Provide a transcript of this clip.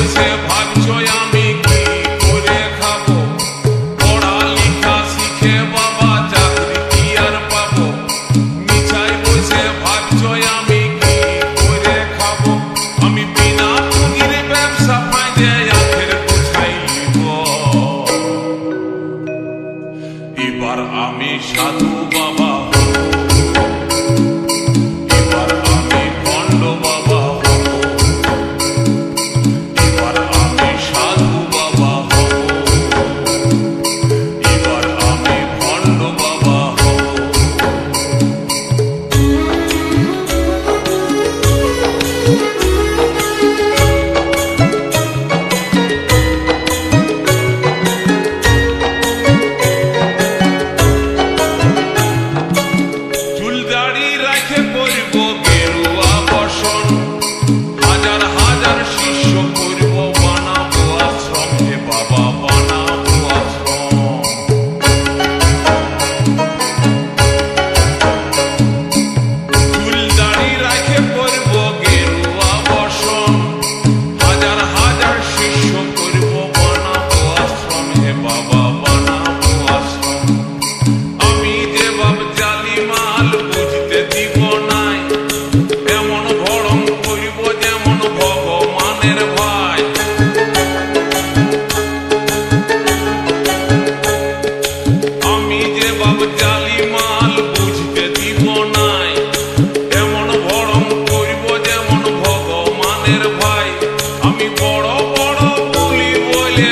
বসে ভাবছো আমি কি করে খাবো, পড়ালেখা শিখে বাবা চাকরি কি আর পাবো, মিছায় বসে ভাবছো আমি কি করে খাবো, আমি বিনা পুঁজির ব্যবসা ফাঁদে আখের গোছাই নিব। এবার আমি সাধু বাবা, এবার আমি ভণ্ড বাবা, এবার আমি সাধু বাবা হব, এবার আমি ভণ্ড বাবা হব। চুল দাড়ি রাখে পরিব গেরুয়া বসন, হাজার হাজার শিষ্য করব বানাবো আশ্রম, হে বাবা বানাবো আশ্রম। চুল দাড়ি রাখে পরিব গেরুয়া বসন, হাজার হাজার শিষ্য করব বানাবো আশ্রম, হে বাবা বানাবো আশ্রম। আমি যে বাপ জালি মাল বুঝতে দিব নাই, এমন ভরম করিব যেমন ভগবানের ভাই। আমি যে বাপ জালি মাল বুঝতে দিব নাই, এমন ভরম করিব যেমন ভগবানের ভাই। আমি বড় বড় বলি বলে